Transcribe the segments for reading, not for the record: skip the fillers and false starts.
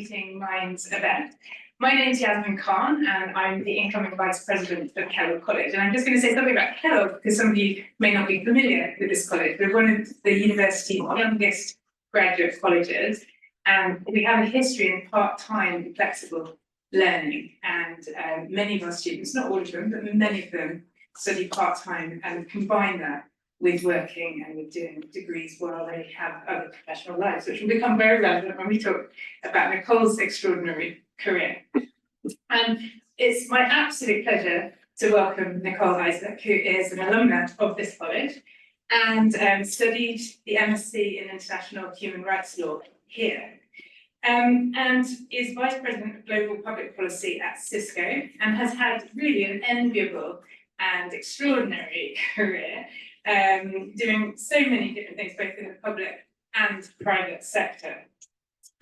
Minds event. My name is Yasmin Khan and I'm the incoming Vice President of Kellogg College. And I'm just going to say something about Kellogg because some of you may not be familiar with this college. We're one of the university's youngest graduate colleges, and we have a history in part-time flexible learning. And many of our students, not all of them, but many of them study part-time and combine that with working and with doing degrees while they have other professional lives, which will become very relevant when we talk about Nicole's extraordinary career. And it's my absolute pleasure to welcome Nicole Isaac, who is an alumna of this college and studied the MSc in International Human Rights Law here. And is Vice President of Global Public Policy at Cisco and has had really an enviable and extraordinary career, doing so many different things, both in the public and private sector.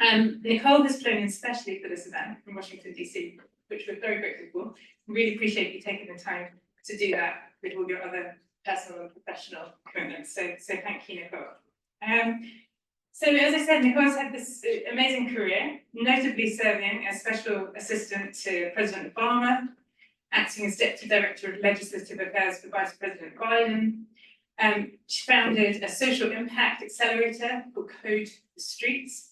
Nicole has flown in especially for this event from Washington, DC, which we're very grateful for. Really appreciate you taking the time to do that with all your other personal and professional commitments. So thank you, Nicole. So as I said, Nicole's had this amazing career, notably serving as Special Assistant to President Obama, acting as Deputy Director of Legislative Affairs for Vice President Biden. She founded a social impact accelerator called Code the Streets,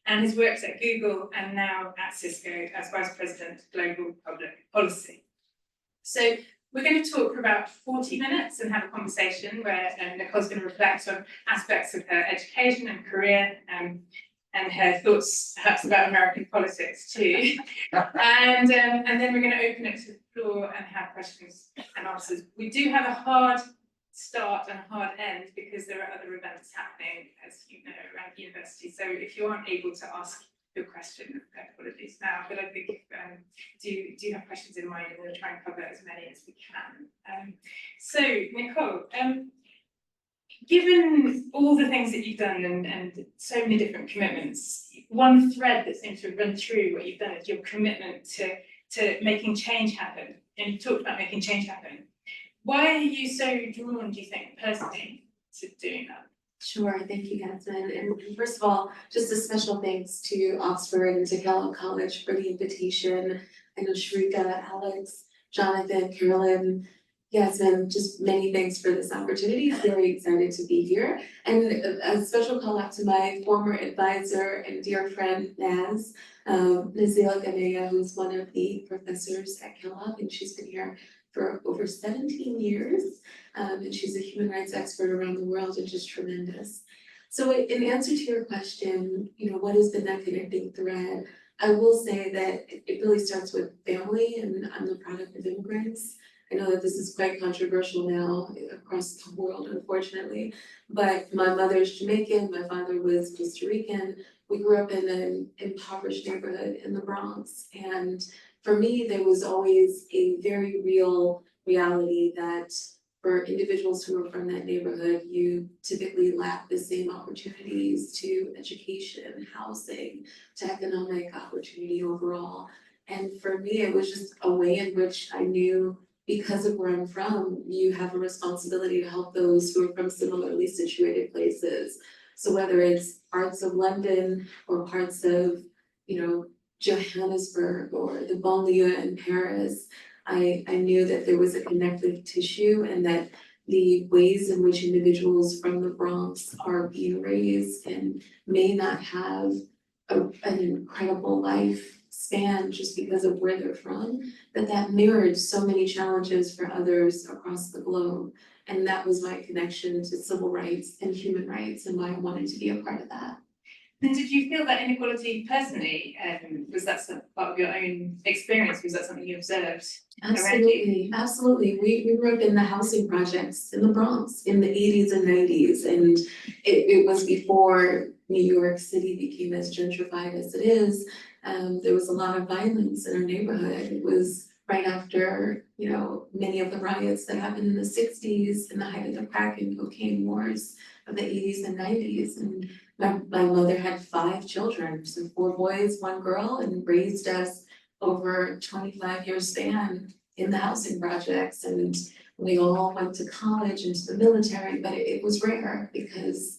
and has worked at Google and now at Cisco as Vice President of Global Public Policy. So we're going to talk for about 40 minutes and have a conversation where Nicole's going to reflect on aspects of her education and career and her thoughts perhaps about American politics too. And then we're going to open it to the floor and have questions and answers. We do have a hard start and a hard end because there are other events happening, as you know, around the university. So if you aren't able to ask your question, apologies now, but I think do have questions in mind and we'll try and cover as many as we can. So Nicole, given all the things that you've done and so many different commitments, one thread that seems to run through what you've done is your commitment to making change happen. And you talked about making change happen. Why are you so drawn, do you think, personally, to doing that? Sure, thank you, Yasmin. And first of all, just a special thanks to Oxford and to Kellogg College for the invitation. I know Shrika, Alex, Jonathan, Carolyn, Yasmin, just many thanks for this opportunity. Very excited to be here. And a special call out to my former advisor and dear friend, Naz, Nazila Ganeya, who's one of the professors at Kellogg, and she's been here for over 17 years, and she's a human rights expert around the world and just tremendous. So in answer to your question, what has been that connecting thread? I will say that it really starts with family, and I'm the product of immigrants. I know that this is quite controversial now across the world, unfortunately, but my mother's Jamaican, my father was Costa Rican. We grew up in an impoverished neighborhood in the Bronx, and for me, there was always a very real reality that for individuals who are from that neighborhood, you typically lack the same opportunities to education, housing, to economic opportunity overall. And for me, it was just a way in which I knew, because of where I'm from, you have a responsibility to help those who are from similarly situated places. So whether it's parts of London or parts of, Johannesburg or the banlieue in Paris, I knew that there was a connective tissue and that the ways in which individuals from the Bronx are being raised and may not have an incredible life span just because of where they're from, that mirrored so many challenges for others across the globe. And that was my connection to civil rights and human rights and why I wanted to be a part of that. And did you feel that inequality personally? Was that part of your own experience? Was that something you observed around you? Absolutely. We grew up in the housing projects in the Bronx in the 80s and 90s. And it was before New York City became as gentrified as it is. There was a lot of violence in our neighborhood. It was right after, many of the riots that happened in the 60s and the height of the crack and cocaine wars of the 80s and 90s. And my mother had 5 children, so 4 boys, 1 girl, and raised us over 25-year span in the housing projects. And we all went to college and to the military, but it was rare because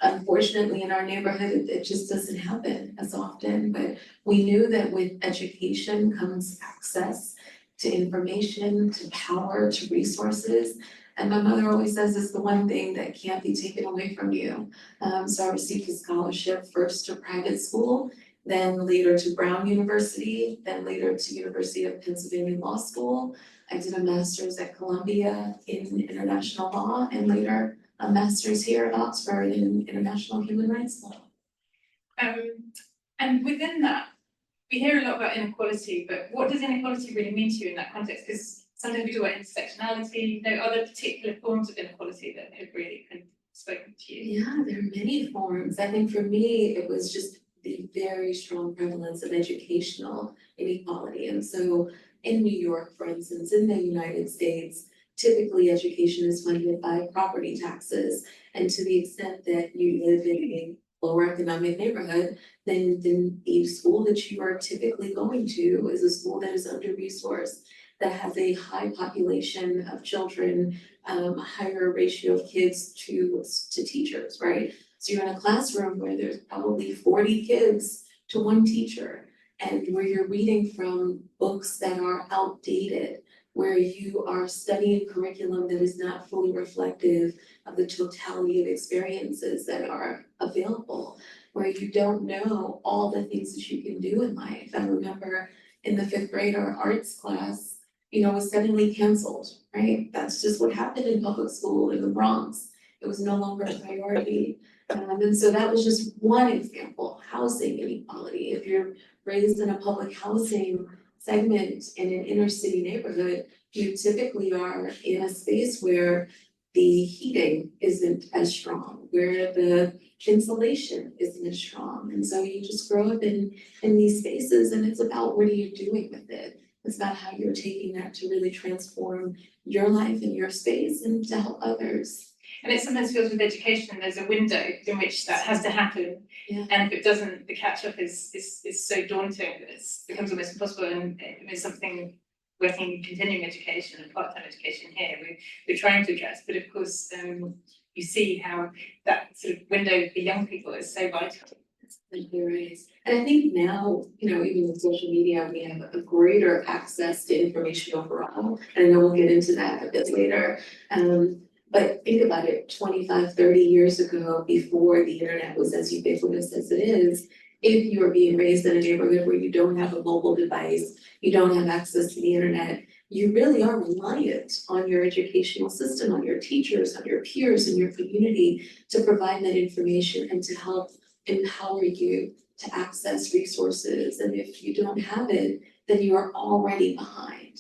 Unfortunately, in our neighborhood, it just doesn't happen as often, but we knew that with education comes access to information, to power, to resources. And my mother always says it's the one thing that can't be taken away from you. So I received a scholarship first to private school, then later to Brown University, then later to University of Pennsylvania Law School. I did a master's at Columbia in international law and later a master's here at Oxford in international human rights law. And within that, we hear a lot about inequality, but what does inequality really mean to you in that context? Because sometimes we talk about intersectionality, other particular forms of inequality that have really kind of spoken to you. Yeah, there are many forms. I think for me, it was just the very strong prevalence of educational inequality. And so in New York, for instance, in the United States, typically education is funded by property taxes. And to the extent that you live in a lower economic neighborhood, then the school that you are typically going to is a school that is under-resourced, that has a high population of children, a higher ratio of kids to teachers, right? So you're in a classroom where there's probably 40 kids to one teacher, and where you're reading from books that are outdated, where you are studying curriculum that is not fully reflective of the totality of experiences that are available, where you don't know all the things that you can do in life. I remember in the 5th grade, our arts class, was suddenly canceled, right? That's just what happened in public school in the Bronx. It was no longer a priority. And so that was just one example, housing inequality. If you're raised in a public housing segment in an inner city neighborhood, you typically are in a space where the heating isn't as strong, where the insulation isn't as strong. And so you just grow up in these spaces, and it's about what are you doing with it? It's about how you're taking that to really transform your life and your space and to help others. And it sometimes feels with education, there's a window in which that has to happen. Yeah. And if it doesn't, the catch up is so daunting that it becomes almost impossible. And it's something working in continuing education and part-time education here, we're trying to address. But of course, you see how that sort of window for young people is so vital. Right. And I think now, even with social media, we have a greater access to information overall. And I know we'll get into that a bit later. But think about it, 25, 30 years ago, before the internet was as ubiquitous as it is, if you are being raised in a neighborhood where you don't have a mobile device, you don't have access to the internet, you really are reliant on your educational system, on your teachers, on your peers in your community to provide that information and to help empower you to access resources. And if you don't have it, then you are already behind.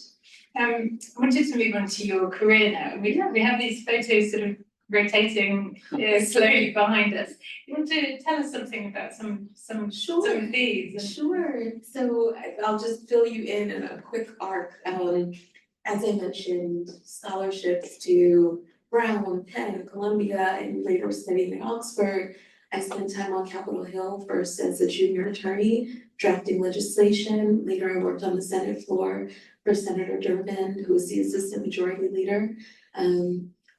I wanted to move on to your career now. We have these photos sort of rotating slowly behind us. You want to tell us something about some of these? Sure. So I'll just fill you in a quick arc. As I mentioned, scholarships to Brown, Penn, Columbia, and later studying at Oxford. I spent time on Capitol Hill, first as a junior attorney, drafting legislation. Later, I worked on the Senate floor for Senator Durbin, who was the assistant majority leader.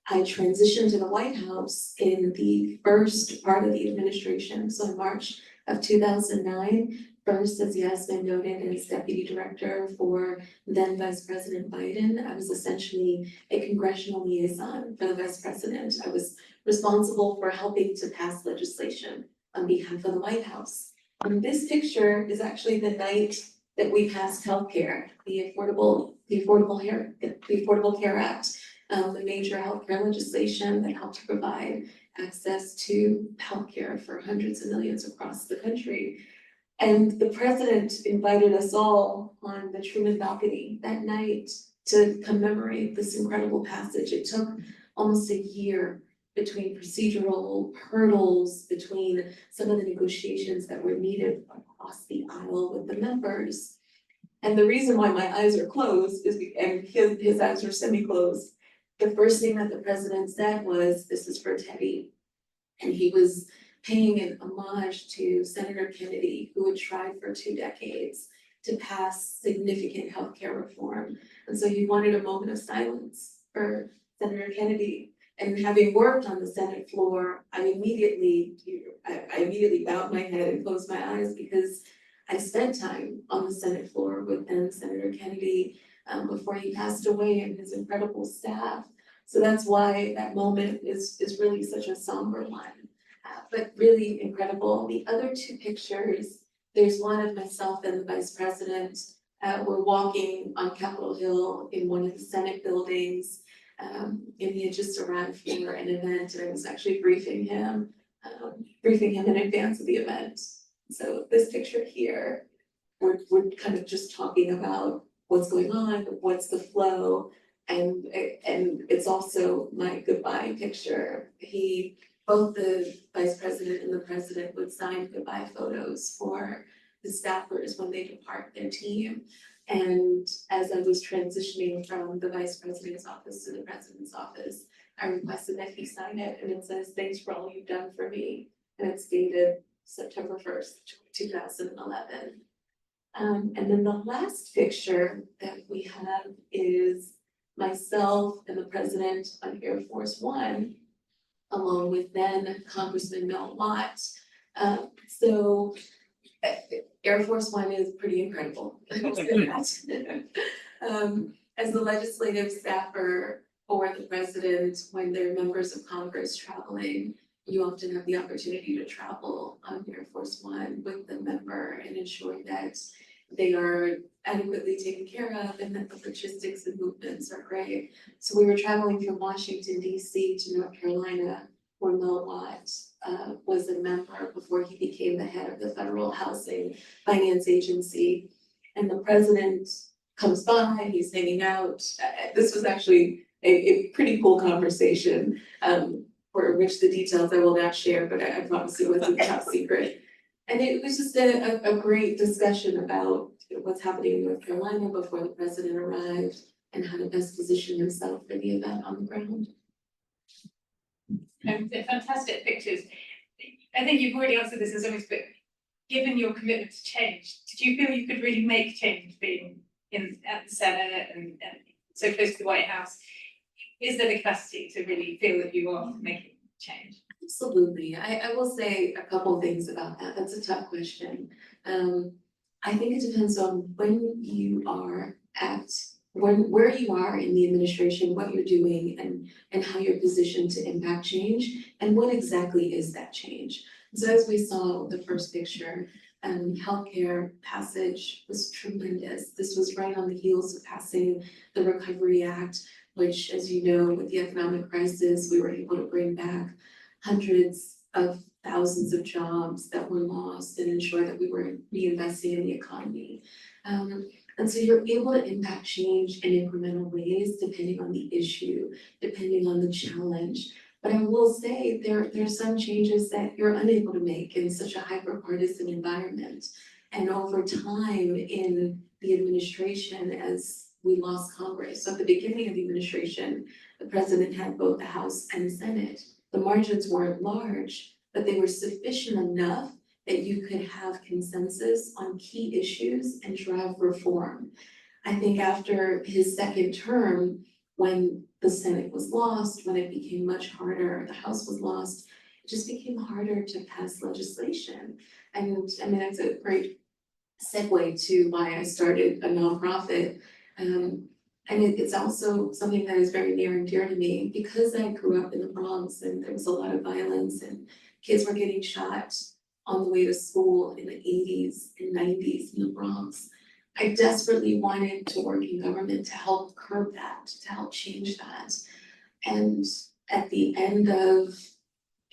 I transitioned to the White House in the first part of the administration, so in March of 2009, first, as Yasmin noted, as deputy director for then Vice President Biden. I was essentially a congressional liaison for the Vice President. I was responsible for helping to pass legislation on behalf of the White House. And this picture is actually the night that we passed healthcare, the Affordable Care Act, the major healthcare legislation that helped to provide access to healthcare for hundreds of millions across the country. And the president invited us all on the Truman balcony that night to commemorate this incredible passage. It took almost a year between procedural hurdles, between some of the negotiations that were needed across the aisle with the members. And the reason why my eyes are closed is, and his eyes are semi-closed, the first thing that the president said was, "This is for Teddy." And he was paying an homage to Senator Kennedy, who had tried for 2 decades to pass significant healthcare reform. And so he wanted a moment of silence for Senator Kennedy. And having worked on the Senate floor, I immediately bowed my head and closed my eyes because I spent time on the Senate floor with then Senator Kennedy before he passed away and his incredible staff. So that's why that moment is really such a somber one, but really incredible. The other two pictures, there's one of myself and the Vice President. We're walking on Capitol Hill in one of the Senate buildings. And he had just arrived for an event, and I was actually briefing him in advance of the event. So this picture here, we're kind of just talking about what's going on, what's the flow, and it's also my goodbye picture. Both the Vice President and the President would sign goodbye photos for the staffers when they depart their team. And as I was transitioning from the Vice President's office to the President's office, I requested that he sign it, and it says, "Thanks for all you've done for me." And it's dated September 1st, 2011. And then the last picture that we have is myself and the President on Air Force One, along with then Congressman Mel Watt. So Air Force One is pretty incredible. As the legislative staffer for the president, when they're members of Congress traveling, you often have the opportunity to travel on Air Force One with the member and ensure that they are adequately taken care of and that the logistics and movements are great. So we were traveling from Washington, DC to North Carolina, where Mel Watt was a member before he became the head of the Federal Housing Finance Agency. And the president comes by, he's hanging out. This was actually a pretty cool conversation, for which the details I will not share, but I promise it wasn't top secret. And it was just a great discussion about what's happening in North Carolina before the president arrived and how to best position himself for the event on the ground. They're fantastic pictures. I think you've already answered this in some ways, but given your commitment to change, did you feel you could really make change being at the Senate and so close to the White House? Is there the capacity to really feel that you are making change? Absolutely. I will say a couple things about that. That's a tough question. I think it depends on when you are where you are in the administration, what you're doing, and how you're positioned to impact change, and what exactly is that change. So as we saw the first picture, healthcare passage was tremendous. This was right on the heels of passing the Recovery Act, which, as you know, with the economic crisis, we were able to bring back hundreds of thousands of jobs that were lost and ensure that we were reinvesting in the economy. And so you're able to impact change in incremental ways, depending on the issue, depending on the challenge. But I will say there's some changes that you're unable to make in such a hyper-partisan environment. And over time in the administration, as we lost Congress, so at the beginning of the administration, the president had both the House and the Senate. The margins weren't large, but they were sufficient enough that you could have consensus on key issues and drive reform. I think after his second term, when the Senate was lost, when it became much harder, the House was lost, it just became harder to pass legislation. And I mean, that's a great segue to why I started a nonprofit. And it's also something that is very near and dear to me because I grew up in the Bronx and there was a lot of violence and kids were getting shot on the way to school in the 80s and 90s in the Bronx. I desperately wanted to work in government to help curb that, to help change that. And at the end of,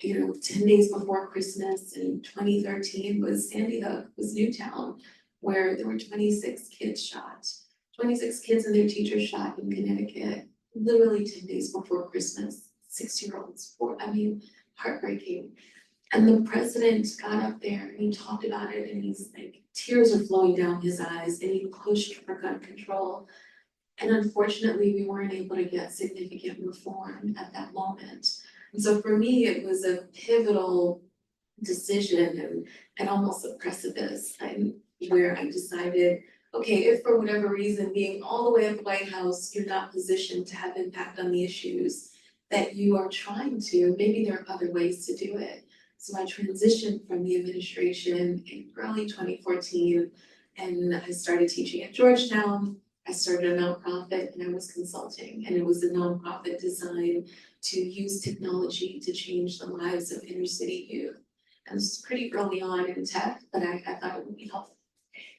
10 days before Christmas in 2013 was Sandy Hook, was Newtown, where there were 26 kids shot. 26 kids and their teachers shot in Connecticut, literally 10 days before Christmas, 6-year-olds, heartbreaking. And the president got up there and he talked about it and he's like, tears are flowing down his eyes and he pushed for gun control. And unfortunately, we weren't able to get significant reform at that moment. And so for me, it was a pivotal decision and almost a precipice where I decided, okay, if for whatever reason, being all the way at the White House, you're not positioned to have impact on the issues, that you are trying to, maybe there are other ways to do it. So I transitioned from the administration in early 2014, and I started teaching at Georgetown. I started a nonprofit and I was consulting, and it was a nonprofit designed to use technology to change the lives of inner city youth. And this was pretty early on in tech, but I thought it would be helpful.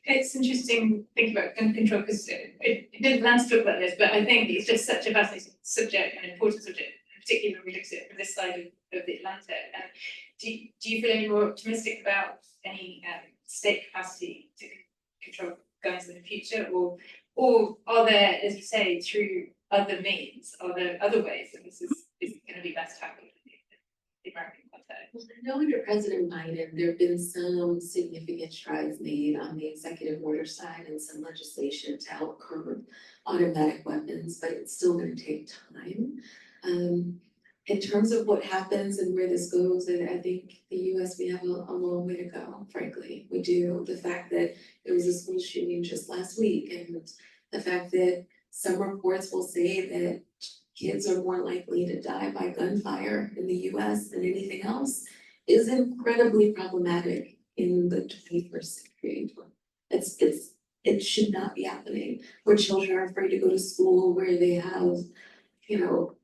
It's interesting thinking about gun control because it didn't plan to talk about this, but I think it's just such a fascinating subject and important subject, particularly when we look at it from this side of the Atlantic. And do you feel any more optimistic about any state capacity to control guns in the future, or are there, as you say, through other means, are there other ways that this is going to be best tackled in the American context? Well, I know under President Biden, there have been some significant strides made on the executive order side and some legislation to help curb automatic weapons, but it's still going to take time. In terms of what happens and where this goes, I think the US, we have a long way to go, frankly. We do. The fact that there was a school shooting just last week, and the fact that some reports will say that kids are more likely to die by gunfire in the US than anything else is incredibly problematic in the 21st century. It should not be happening, where children are afraid to go to school, where they have,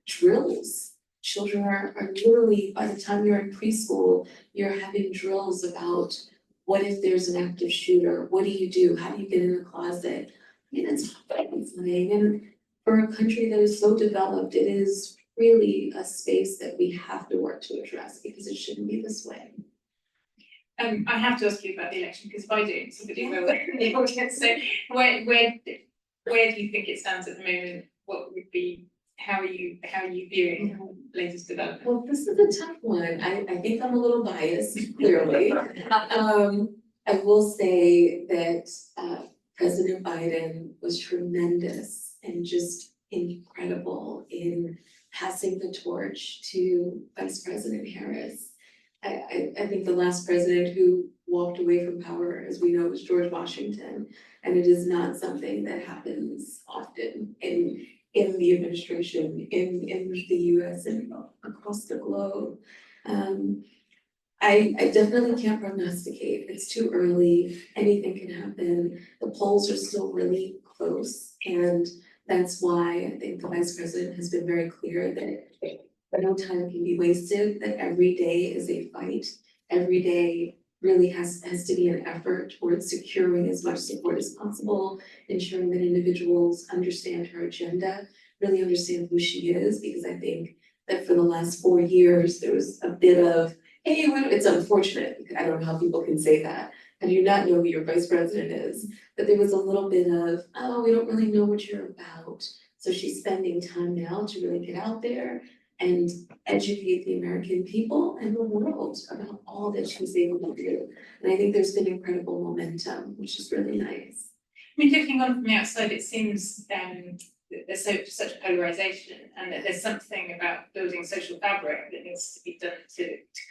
drills. Children are literally, by the time you're in preschool, you're having drills about what if there's an active shooter, what do you do, how do you get in the closet? I mean, it's horrifying, and for a country that is so developed, it is really a space that we have to work to address because it shouldn't be this way. I have to ask you about the election because if I do, somebody will in the audience. So where do you think it stands at the moment? What would be, how are you viewing the latest development? Well, this is a tough one. I think I'm a little biased, clearly. I will say that President Biden was tremendous and just incredible in passing the torch to Vice President Harris. I think the last president who walked away from power, as we know, was George Washington, and it is not something that happens often in the administration, in the US and across the globe. I definitely can't prognosticate. It's too early. Anything can happen. The polls are still really close, and that's why I think the vice president has been very clear that no time can be wasted, that every day is a fight. Every day really has to be an effort towards securing as much support as possible, ensuring that individuals understand her agenda, really understand who she is, because I think that for the last 4 years, there was a bit of, hey, it's unfortunate, I don't know how people can say that, and you not know who your vice president is, but there was a little bit of, oh, we don't really know what you're about. So she's spending time now to really get out there and educate the American people and the world about all that she's able to do. And I think there's been incredible momentum, which is really nice. I mean, looking on from the outside, it seems there's such polarization, and that there's something about building social fabric that needs to be done to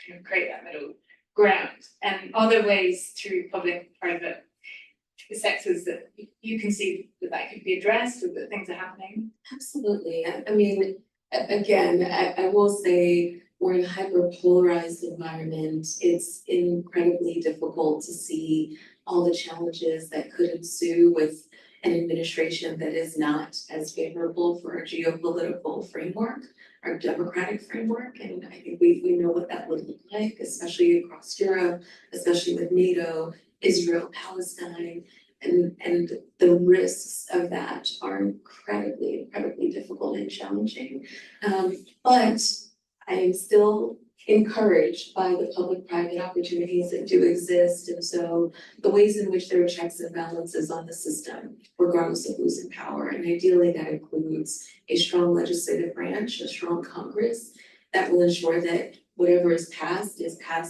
kind of create that middle ground. And are there ways through public and private sectors that you can see that could be addressed, or that things are happening? Absolutely. I mean, again, I will say we're in a hyper-polarized environment. It's incredibly difficult to see all the challenges that could ensue with an administration that is not as favorable for our geopolitical framework, our democratic framework. And I think we know what that would look like, especially across Europe, especially with NATO, Israel, Palestine. And the risks of that are incredibly difficult and challenging. But I am still encouraged by the public-private opportunities that do exist. And so the ways in which there are checks and balances on the system, regardless of who's in power. And ideally that includes a strong legislative branch, a strong Congress that will ensure that whatever is passed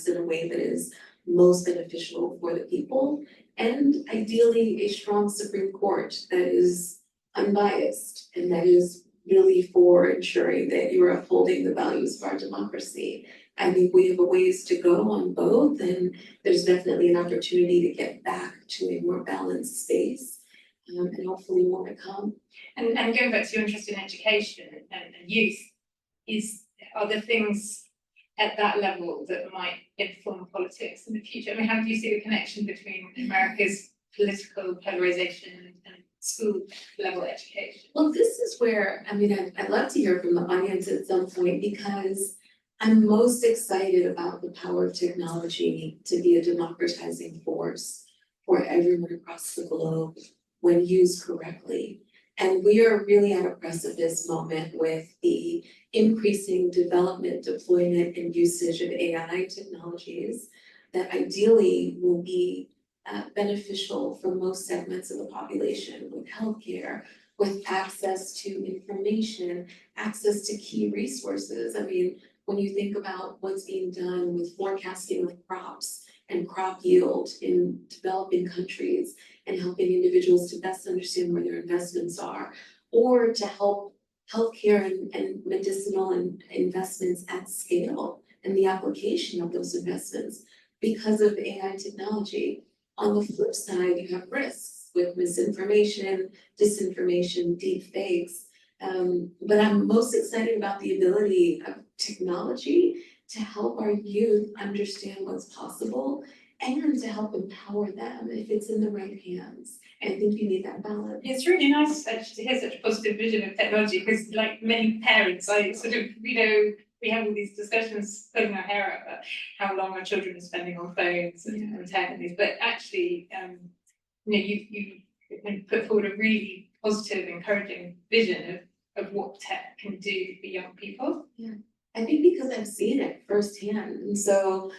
in a way that is most beneficial for the people. And ideally a strong Supreme Court that is unbiased and that is really for ensuring that you are upholding the values of our democracy. I think we have a ways to go on both, and there's definitely an opportunity to get back to a more balanced space, and hopefully more to come. And going back to your interest in education and youth, are there things at that level that might inform politics in the future? I mean, how do you see the connection between America's political polarization and school level education? Well, this is where, I mean, I'd love to hear from the audience at some point, because I'm most excited about the power of technology to be a democratizing force for everyone across the globe when used correctly. And we are really at a precipice moment with the increasing development, deployment, and usage of AI technologies that ideally will be beneficial for most segments of the population, with healthcare, with access to information, access to key resources. I mean, when you think about what's being done with forecasting of crops and crop yield in developing countries, and helping individuals to best understand where their investments are, or to help healthcare and medicinal and investments at scale and the application of those investments because of AI technology. On the flip side, you have risks with misinformation, disinformation, deep fakes. But I'm most excited about the ability of technology to help our youth understand what's possible and to help empower them if it's in the right hands. And I think you need that balance. It's really nice actually to hear such a positive vision of technology, because like many parents, I sort of, we have all these discussions pulling our hair out about how long our children are spending on phones and tech and these, but actually, you can put forward a really positive, encouraging vision of what tech can do for young people. Yeah, I think because I've seen it firsthand, and so,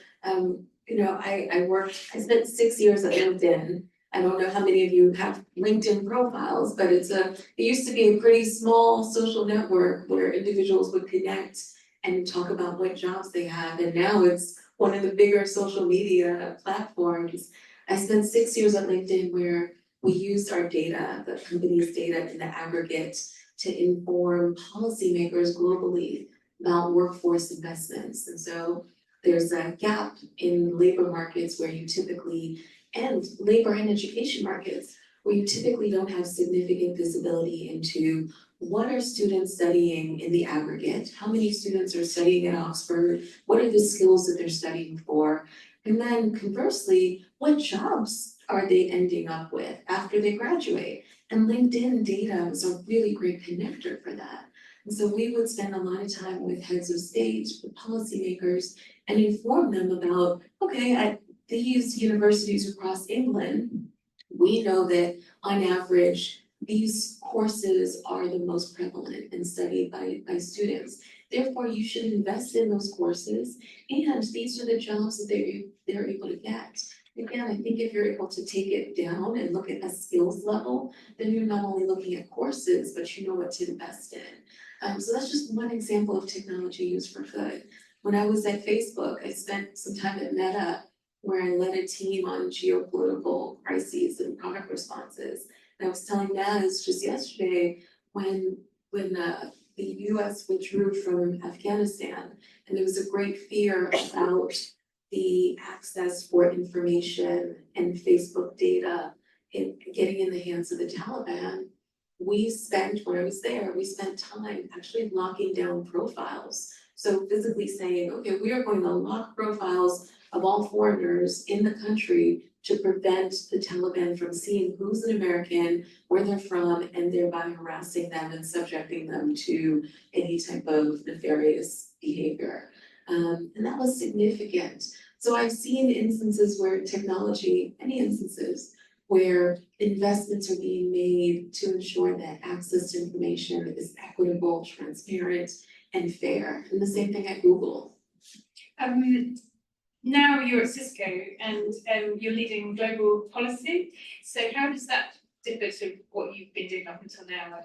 I spent 6 years at LinkedIn. I don't know how many of you have LinkedIn profiles, but it used to be a pretty small social network where individuals would connect and talk about what jobs they have, and now it's one of the bigger social media platforms. I spent 6 years at LinkedIn where we used our data, the company's data in the aggregate, to inform policymakers globally about workforce investments. And so there's a gap in labor markets where you typically, and labor and education markets, where you typically don't have significant visibility into what are students studying in the aggregate, how many students are studying at Oxford, what are the skills that they're studying for, and then conversely, what jobs are they ending up with after they graduate? And LinkedIn data was a really great connector for that. And so we would spend a lot of time with heads of state, with policymakers, and inform them about, okay, at these universities across England, we know that on average, these courses are the most prevalent and studied by students. Therefore, you should invest in those courses, and these are the jobs that they're able to get. Again, I think if you're able to take it down and look at a skills level, then you're not only looking at courses, but you know what to invest in. So that's just one example of technology used for good. When I was at Facebook, I spent some time at Meta, where I led a team on geopolitical crises and product responses. And I was telling Naz just yesterday, when the US withdrew from Afghanistan, and there was a great fear about the access for information and Facebook data in getting in the hands of the Taliban, when I was there, we spent time actually locking down profiles. So physically saying, okay, we are going to lock profiles of all foreigners in the country to prevent the Taliban from seeing who's an American, where they're from, and thereby harassing them and subjecting them to any type of nefarious behavior. And that was significant. So I've seen instances where many instances where investments are being made to ensure that access to information is equitable, transparent, and fair. And the same thing at Google. Now you're at Cisco and you're leading global policy. So how does that differ to what you've been doing up until now?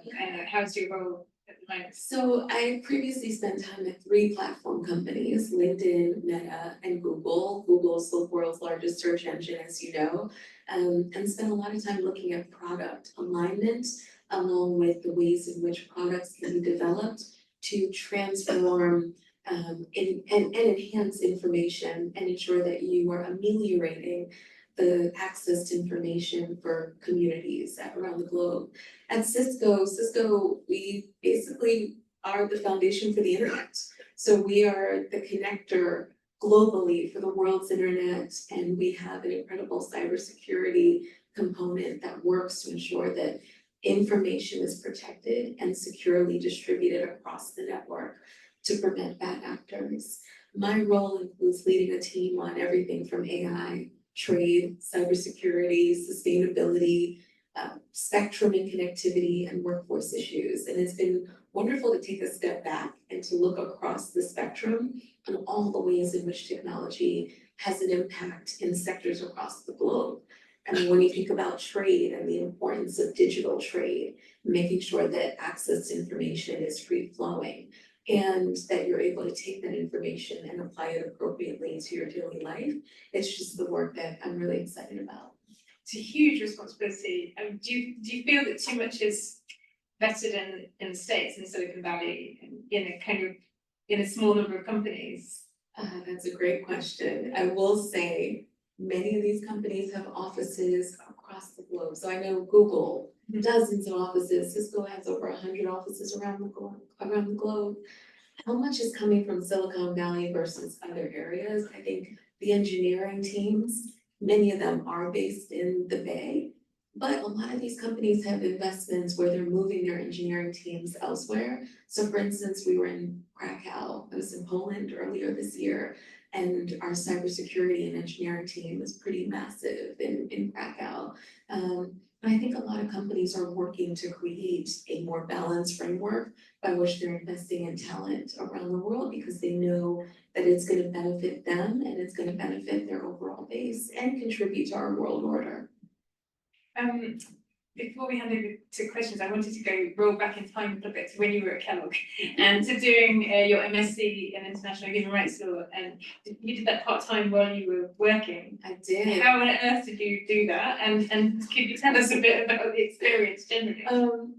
How's your role at the moment? So I previously spent time at 3 platform companies, LinkedIn, Meta, and Google. Google is the world's largest search engine, as you know, and spent a lot of time looking at product alignment, along with the ways in which products can be developed to transform and enhance information and ensure that you are ameliorating the access to information for communities around the globe. At Cisco, we basically are the foundation for the internet. So we are the connector globally for the world's internet, and we have an incredible cybersecurity component that works to ensure that information is protected and securely distributed across the network to prevent bad actors. My role includes leading a team on everything from AI, trade, cybersecurity, sustainability, spectrum and connectivity, and workforce issues. And it's been wonderful to take a step back and to look across the spectrum on all the ways in which technology has an impact in sectors across the globe. And when you think about trade and the importance of digital trade, making sure that access to information is free flowing and that you're able to take that information and apply it appropriately to your daily life, it's just the work that I'm really excited about. It's a huge responsibility. Do you feel that too much is vested in the States, in Silicon Valley, in a small number of companies? That's a great question. I will say many of these companies have offices across the globe. So I know Google, dozens of offices. Cisco has over 100 offices around the globe. How much is coming from Silicon Valley versus other areas? I think the engineering teams, many of them are based in the Bay, but a lot of these companies have investments where they're moving their engineering teams elsewhere. So for instance, we were in Krakow, I was in Poland earlier this year, and our cybersecurity and engineering team is pretty massive in Krakow. And I think a lot of companies are working to create a more balanced framework by which they're investing in talent around the world because they know that it's going to benefit them and it's going to benefit their overall base and contribute to our world order. Before we hand over to questions, I wanted to roll back in time a little bit to when you were at Kellogg and to doing your MSc in International Human Rights Law, and you did that part-time while you were working. I did. How on earth did you do that? And could you tell us a bit about the experience generally?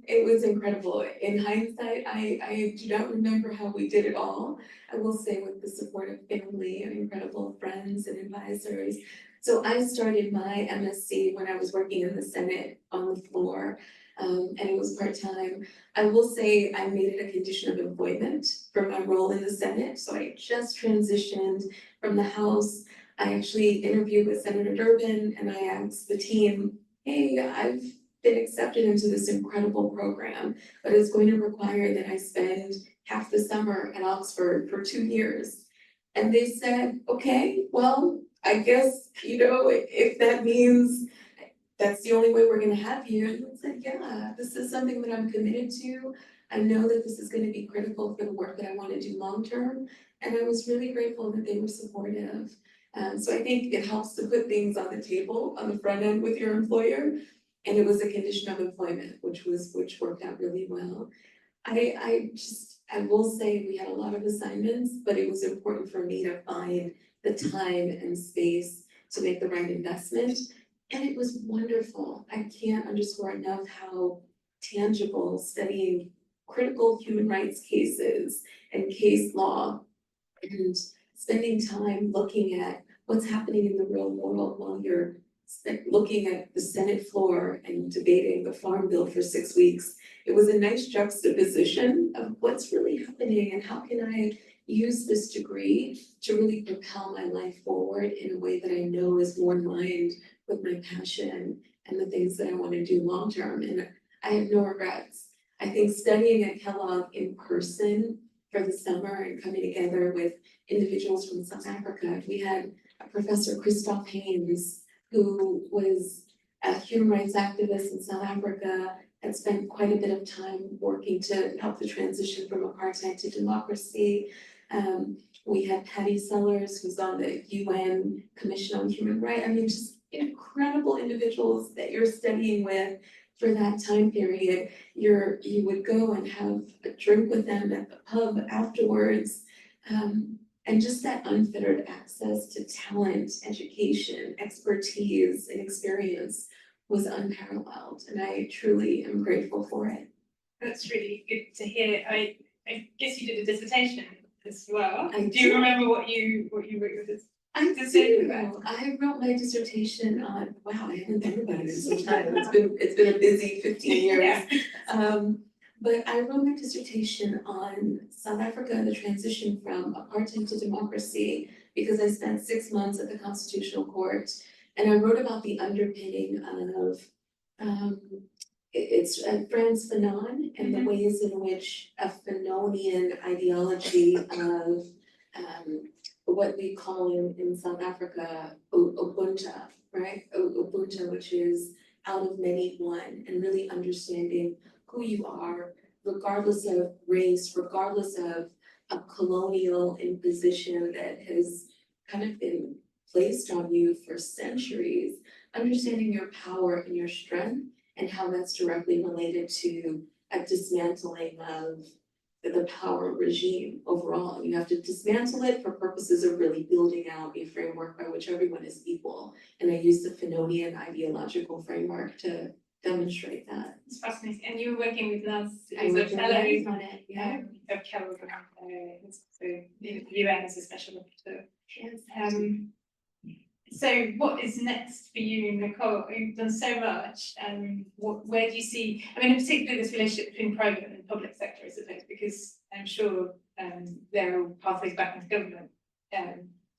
It was incredible. In hindsight, I do not remember how we did it all. I will say with the support of family and incredible friends and advisors. So I started my MSc when I was working in the Senate on the floor, and it was part-time. I will say I made it a condition of employment for my role in the Senate. So I just transitioned from the House. I actually interviewed with Senator Durbin and I asked the team, hey, I've been accepted into this incredible program, but it's going to require that I spend half the summer at Oxford for 2 years. And they said, okay, well, I guess, if that means that's the only way we're gonna have you. And I said, yeah, this is something that I'm committed to. I know that this is gonna be critical for the work that I wanna do long-term. And I was really grateful that they were supportive. So I think it helps to put things on the table on the front end with your employer. And it was a condition of employment, which worked out really well. I will say we had a lot of assignments, but it was important for me to find the time and space to make the right investment. And it was wonderful. I can't underscore enough how tangible studying critical human rights cases and case law and spending time looking at what's happening in the real world while you're looking at the Senate floor and debating the Farm Bill for 6 weeks. It was a nice juxtaposition of what's really happening and how can I use this degree to really propel my life forward in a way that I know is more aligned with my passion and the things that I want to do long term. And I have no regrets. I think studying at Kellogg in person for the summer and coming together with individuals from South Africa, we had Professor Christoph Haynes, who was a human rights activist in South Africa, had spent quite a bit of time working to help the transition from apartheid to democracy. We had Patty Sellers, who's on the UN Commission on Human Rights. I mean, just incredible individuals that you're studying with for that time period. You would go and have a drink with them at the pub afterwards. And just that unfettered access to talent, education, expertise, and experience was unparalleled. And I truly am grateful for it. That's really good to hear. I guess you did a dissertation as well. I Do you remember what you wrote your I dissertation do. about? I wrote my dissertation on, wow, I haven't thought about it in some time. It's been a busy 15 years. Yeah. But I wrote my dissertation on South Africa and the transition from apartheid to democracy because I spent 6 months at the Constitutional Court. And I wrote about the underpinning of, it's Frantz Fanon and the ways in which a Fanonian ideology of what we call in South Africa, Ubuntu, right? Ubuntu, which is out of many one, and really understanding who you are, regardless of race, regardless of a colonial imposition that has kind of been placed on you for centuries, understanding your power and your strength and how that's directly related to a dismantling of the power regime overall. You have to dismantle it for purposes of really building out a framework by which everyone is equal. And I use the Fanonian ideological framework to demonstrate that. It's fascinating. And you were working with Naz, I who's a worked with fellow Naz on it, yeah. of Kellogg, so the UN as a special rapporteur. Yes. So what is next for you, Nicole? You've done so much. Where do you see, I mean, in particular this relationship between private and public sector, I suppose, because I'm sure there are pathways back into government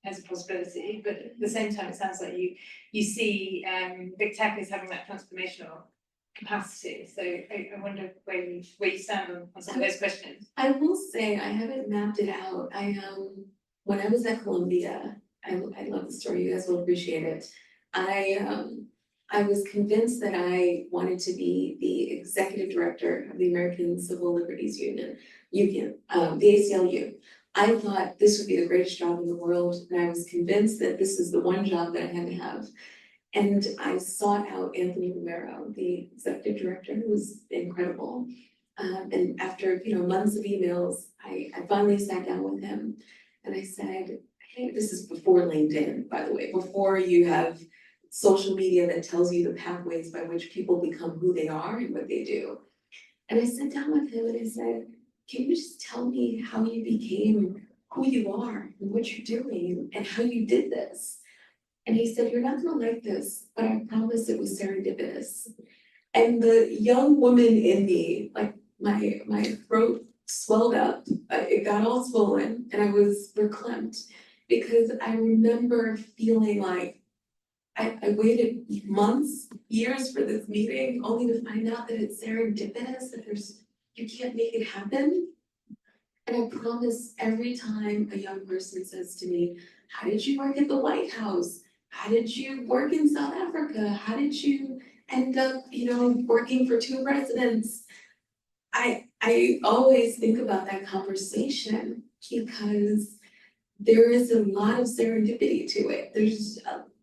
as a possibility, but at the same time, it sounds like you see big tech as having that transformational capacity. So I wonder where you stand on some of those questions. I will say I haven't mapped it out. When I was at Columbia, I love the story, you guys will appreciate it. I was convinced that I wanted to be the executive director of the American Civil Liberties Union, the ACLU. I thought this would be the greatest job in the world, and I was convinced that this is the one job that I had to have. And I sought out Anthony Romero, the executive director, who was incredible. And after months of emails, I finally sat down with him and I said, hey, this is before LinkedIn, by the way, before you have social media that tells you the pathways by which people become who they are and what they do. And I sat down with him and I said, can you just tell me how you became who you are and what you're doing and how you did this? And he said, you're not gonna like this, but I promise it was serendipitous. And the young woman in me, like my throat swelled up, it got all swollen and I was verklempt because I remember feeling like I waited months, years for this meeting, only to find out that it's serendipitous, that you can't make it happen. And I promise every time a young person says to me, how did you work at the White House? How did you work in South Africa? How did you end up, working for 2 presidents? I always think about that conversation because there is a lot of serendipity to it.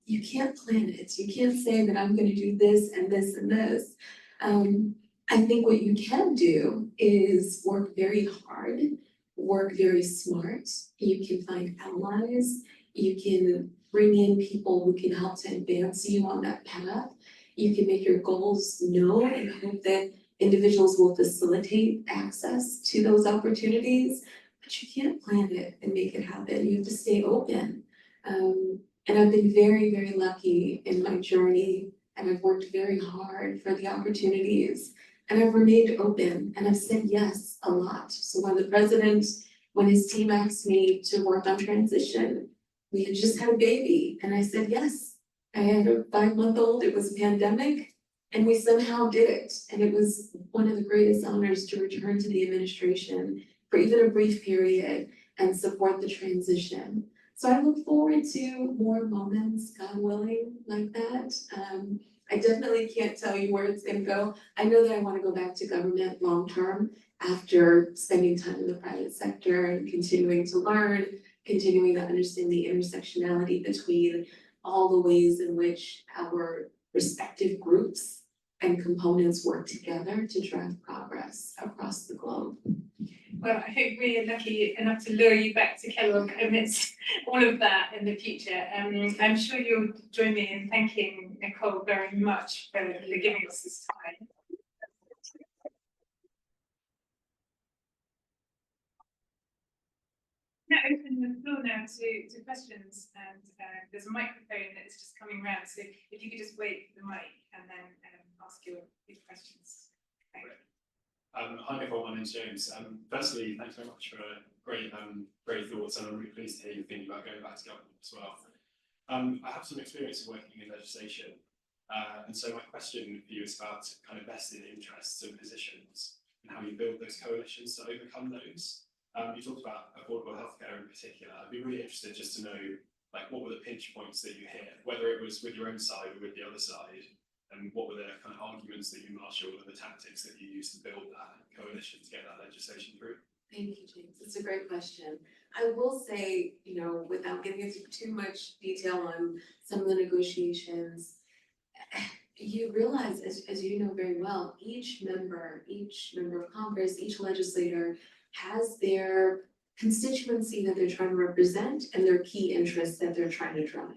You can't plan it. You can't say that I'm going to do this and this and this. I think what you can do is work very hard, work very smart. You can find allies. You can bring in people who can help to advance you on that path. You can make your goals known and hope that individuals will facilitate access to those opportunities, but you can't plan it and make it happen. You have to stay open. And I've been very, very lucky in my journey, and I've worked very hard for the opportunities, and I've remained open, and I've said yes a lot. So when his team asked me to work on transition, we had just had a baby, and I said yes. I had a 5-month-old, it was a pandemic, and we somehow did it. And it was one of the greatest honors to return to the administration for even a brief period and support the transition. So I look forward to more moments, God willing, like that. I definitely can't tell you where it's gonna go. I know that I wanna go back to government long-term after spending time in the private sector and continuing to learn, continuing to understand the intersectionality between all the ways in which our respective groups and components work together to drive progress across the globe. Well, I hope we're lucky enough to lure you back to Kellogg amidst all of that in the future. I'm sure you'll join me in thanking Nicole very much for giving us this time. Now open the floor now to questions, and there's a microphone that is just coming round, so if you could just wait for the mic and then ask your questions. Thank you. Hi Nicole, my name's James. Firstly, thanks very much for great thoughts, and I'm really pleased to hear you thinking about going back to government as well. I have some experience of working in legislation, and so my question for you is about kind of vested interests and positions and how you build those coalitions to overcome those. You talked about affordable healthcare in particular. I'd be really interested just to know, like, what were the pinch points that you hit, whether it was with your own side or with the other side, and what were the kind of arguments that you marshalled or the tactics that you used to build that coalition to get that legislation through? Thank you, James. It's a great question. I will say, without getting into too much detail on some of the negotiations, you realize, as you know very well, each member of Congress, each legislator has their constituency that they're trying to represent and their key interests that they're trying to drive.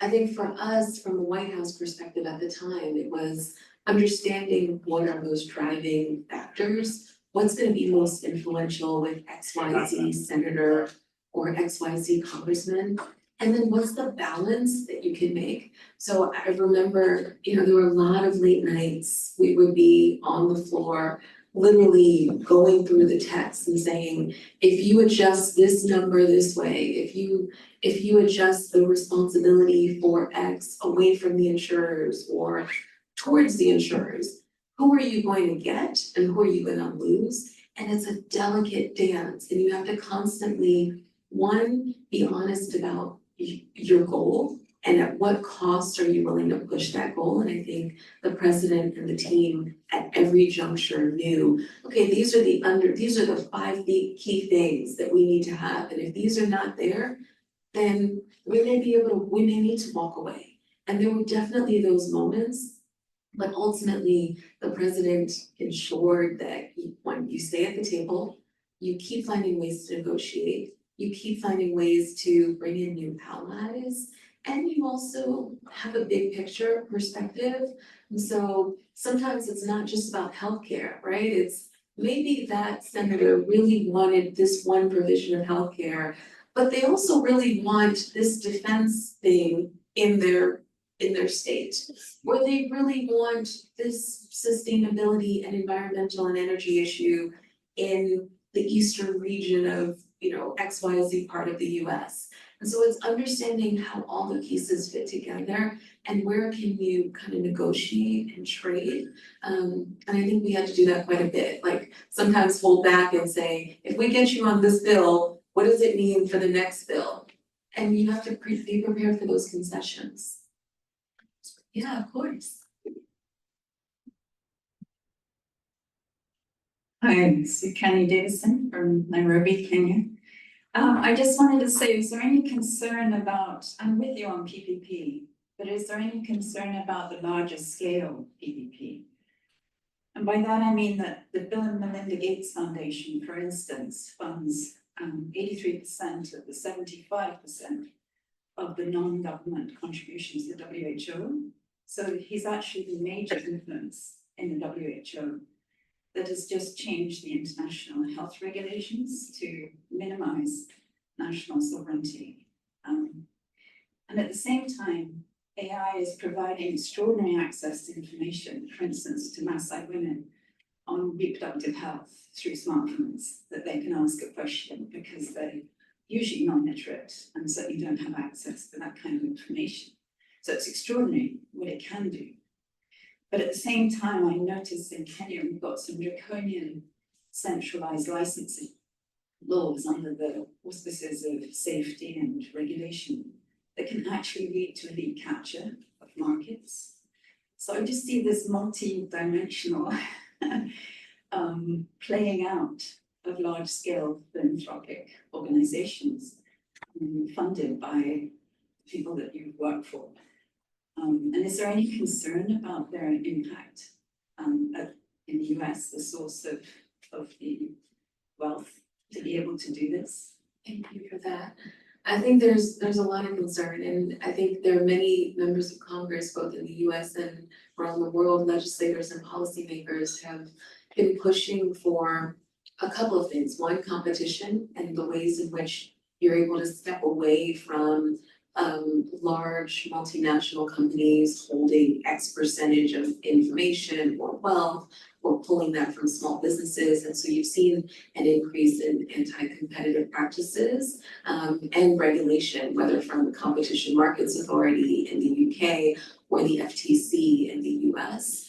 I think for us, from a White House perspective at the time, it was understanding what are those driving factors, what's going to be most influential with XYZ senator or XYZ congressman, and then what's the balance that you can make. So I remember, there were a lot of late nights. We would be on the floor, literally going through the text and saying, if you adjust this number this way, if you adjust the responsibility for X away from the insurers or towards the insurers, who are you going to get and who are you going to lose? And it's a delicate dance, and you have to constantly, one, be honest about your goal and at what cost are you willing to push that goal. And I think the president and the team at every juncture knew, okay, these are the 5 key things that we need to have, and if these are not there, then we may need to walk away. And there were definitely those moments, but ultimately the president ensured that when you stay at the table, you keep finding ways to negotiate, you keep finding ways to bring in new allies, and you also have a big picture perspective. And so sometimes it's not just about healthcare, right? It's maybe that senator really wanted this one provision of healthcare, but they also really want this defense thing in their state, or they really want this sustainability and environmental and energy issue in the eastern region of, XYZ part of the US. And so it's understanding how all the pieces fit together and where can you kind of negotiate and trade. And I think we had to do that quite a bit, like sometimes hold back and say, if we get you on this bill, what does it mean for the next bill? And you have to be prepared for those concessions. Yeah, of course. Hi, this is Kenny Davison from Nairobi, Kenya. I just wanted to say, is there any concern about, I'm with you on PPP, but is there any concern about the larger scale PPP? And by that I mean that the Bill and Melinda Gates Foundation, for instance, funds 83% of the 75% of the non-government contributions to the WHO. So he's actually the major influence in the WHO that has just changed the international health regulations to minimize national sovereignty. And at the same time, AI is providing extraordinary access to information, for instance, to Maasai women on reproductive health through smartphones, that they can ask a question because they're usually non-literate and certainly don't have access to that kind of information. So it's extraordinary what it can do. But at the same time, I noticed in Kenya, we've got some draconian centralized licensing laws under the auspices of safety and regulation that can actually lead to elite capture of markets. So I just see this multi-dimensional playing out of large-scale philanthropic organizations funded by people that you work for. And is there any concern about their impact in the US, the source of the wealth, to be able to do this? Thank you for that. I think there's a lot of concern, and I think there are many members of Congress, both in the US and around the world, legislators and policymakers have been pushing for a couple of things. One, competition and the ways in which you're able to step away from large multinational companies holding X percentage of information or wealth we're pulling that from small businesses, and so you've seen an increase in anti-competitive practices and regulation, whether from the Competition Markets Authority in the UK or the FTC in the US.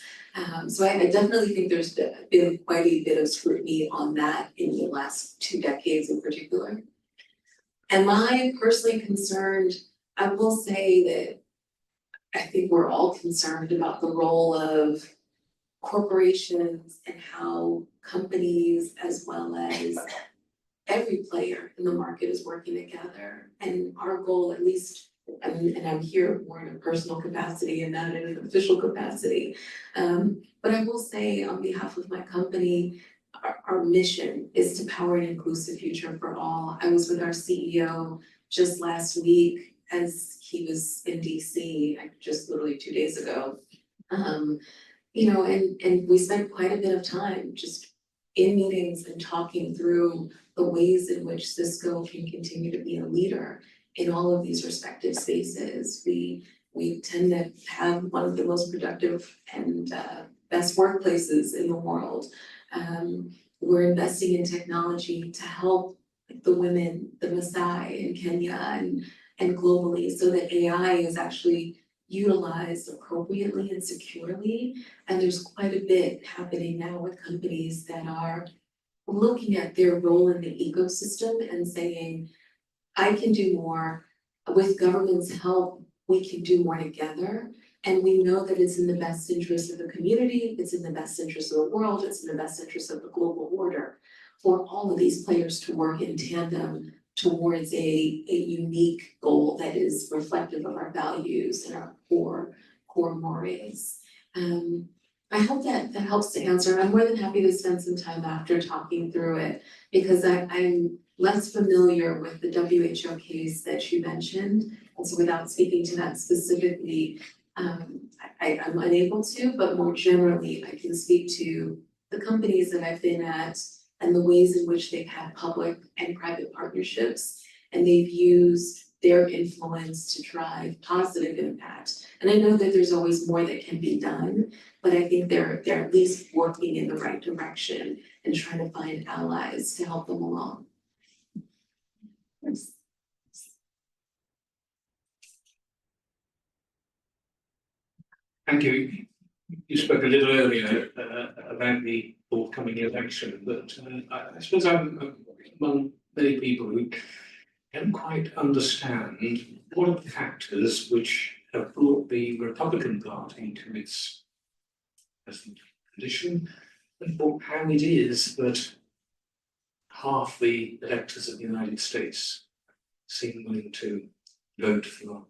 So I definitely think there's been quite a bit of scrutiny on that in the last 2 decades in particular. Am I personally concerned? I will say that I think we're all concerned about the role of corporations and how companies as well as every player in the market is working together. And our goal, at least, and I'm here more in a personal capacity and not in an official capacity. But I will say on behalf of my company, our mission is to power an inclusive future for all. I was with our CEO just last week as he was in DC, just literally 2 days ago. You know, and we spent quite a bit of time just in meetings and talking through the ways in which Cisco can continue to be a leader in all of these respective spaces. We tend to have one of the most productive and best workplaces in the world. We're investing in technology to help the women, the Maasai in Kenya and globally, so that AI is actually utilized appropriately and securely. And there's quite a bit happening now with companies that are looking at their role in the ecosystem and saying, I can do more. With government's help, we can do more together. And we know that it's in the best interest of the community, it's in the best interest of the world, it's in the best interest of the global order for all of these players to work in tandem towards a unique goal that is reflective of our values and our core mores. I hope that helps to answer. I'm more than happy to spend some time after talking through it, because I'm less familiar with the WHO case that you mentioned. And so without speaking to that specifically, I'm unable to, but more generally, I can speak to the companies that I've been at and the ways in which they've had public and private partnerships, and they've used their influence to drive positive impact. And I know that there's always more that can be done, but I think they're at least working in the right direction and trying to find allies to help them along. Thank you. You spoke a little earlier about the forthcoming election, but I suppose I'm among many people who don't quite understand what are the factors which have brought the Republican Party to its present condition, and how it is that half the electors of the United States seem willing to vote for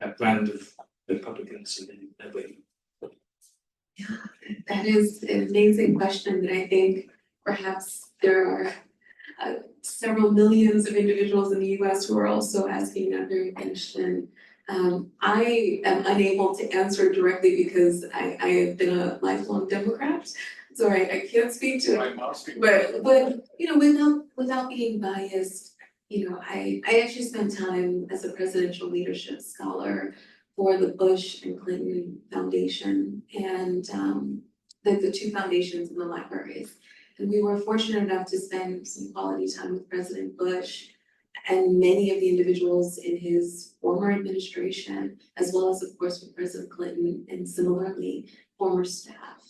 a brand of Republicans in their way. Yeah, that is an amazing question that I think perhaps there are several millions of individuals in the US who are also asking that very question. I am unable to answer directly because I have been a lifelong Democrat, so I can't speak to it. But you know, without being biased, you know, I actually spent time as a presidential leadership scholar for the Bush and Clinton Foundation and the two foundations in the libraries. And we were fortunate enough to spend some quality time with President Bush and many of the individuals in his former administration, as well as, of course, with President Clinton and similarly former staff.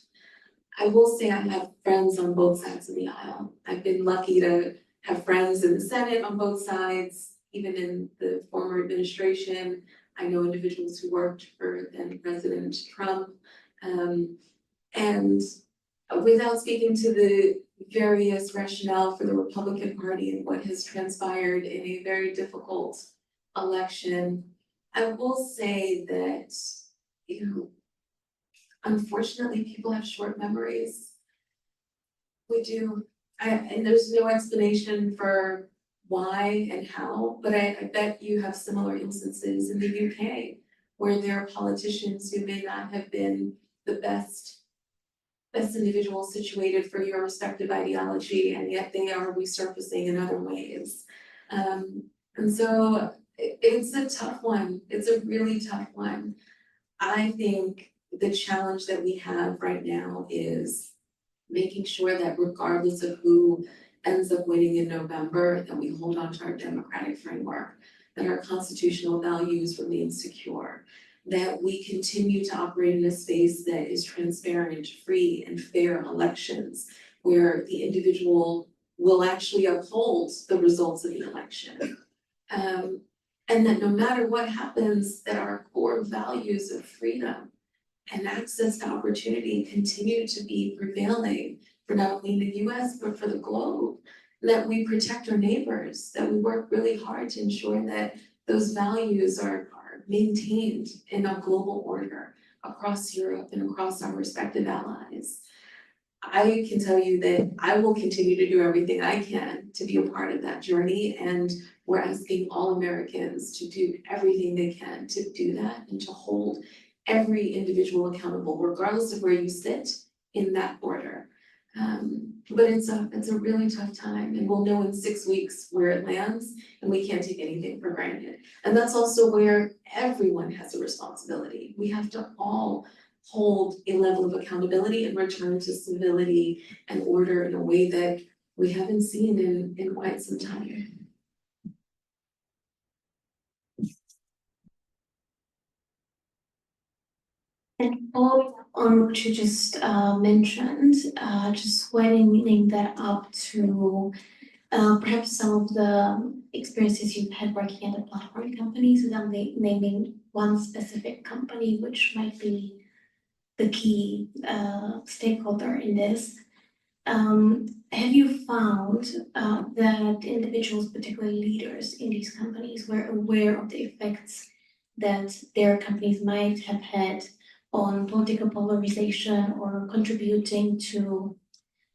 I will say I have friends on both sides of the aisle. I've been lucky to have friends in the Senate on both sides, even in the former administration. I know individuals who worked for then President Trump. And without speaking to the various rationale for the Republican Party and what has transpired in a very difficult election, I will say that, you know, unfortunately, people have short memories. We do. And there's no explanation for why and how, but I bet you have similar instances in the UK where there are politicians who may not have been the best individuals situated for your respective ideology, and yet they are resurfacing in other ways. And so it's a tough one. It's a really tough one. I think the challenge that we have right now is making sure that regardless of who ends up winning in November, that we hold on to our democratic framework, that our constitutional values remain secure, that we continue to operate in a space that is transparent, free, and fair elections, where the individual will actually uphold the results of the election. And that no matter what happens, that our core values of freedom and access to opportunity continue to be prevailing for not only the US, but for the globe. That we protect our neighbors, that we work really hard to ensure that those values are maintained in a global order across Europe and across our respective allies. I can tell you that I will continue to do everything I can to be a part of that journey, and we're asking all Americans to do everything they can to do that and to hold every individual accountable, regardless of where you sit in that order. But it's a really tough time, and we'll know in 6 weeks where it lands, and we can't take anything for granted. And that's also where everyone has a responsibility. We have to all hold a level of accountability and return to civility and order in a way that we haven't seen in quite some time. And follow on what you just mentioned, just winding that up to perhaps some of the experiences you've had working at the platform companies, without naming one specific company, which might be the key stakeholder in this. Have you found that individuals, particularly leaders in these companies, were aware of the effects that their companies might have had on political polarization or contributing to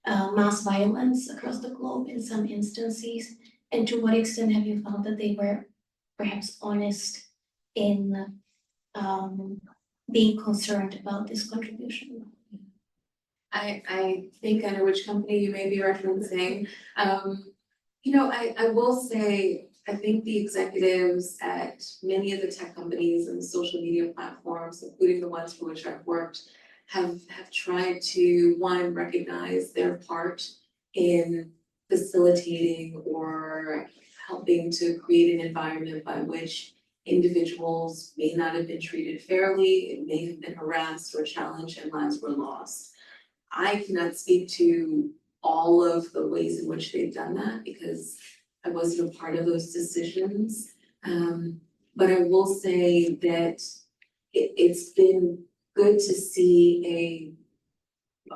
mass violence across the globe in some instances? And to what extent have you found that they were perhaps honest in being concerned about this contribution? I think I know which company you may be referencing. I will say, I think the executives at many of the tech companies and social media platforms, including the ones for which I've worked, have tried to, one, recognize their part in facilitating or helping to create an environment by which individuals may not have been treated fairly, it may have been harassed or challenged, and lives were lost. I cannot speak to all of the ways in which they've done that because I wasn't a part of those decisions. But I will say that it's been good to see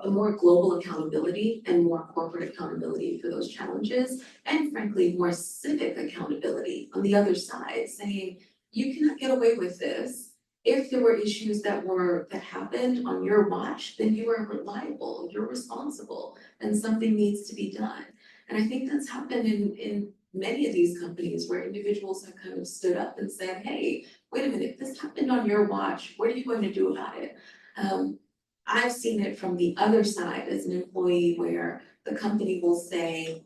a more global accountability and more corporate accountability for those challenges, and frankly, more civic accountability on the other side, saying, you cannot get away with this. If there were issues that happened on your watch, then you are reliable, you're responsible, and something needs to be done. And I think that's happened in many of these companies where individuals have kind of stood up and said, hey, wait a minute, this happened on your watch, what are you going to do about it? I've seen it from the other side as an employee where the company will say,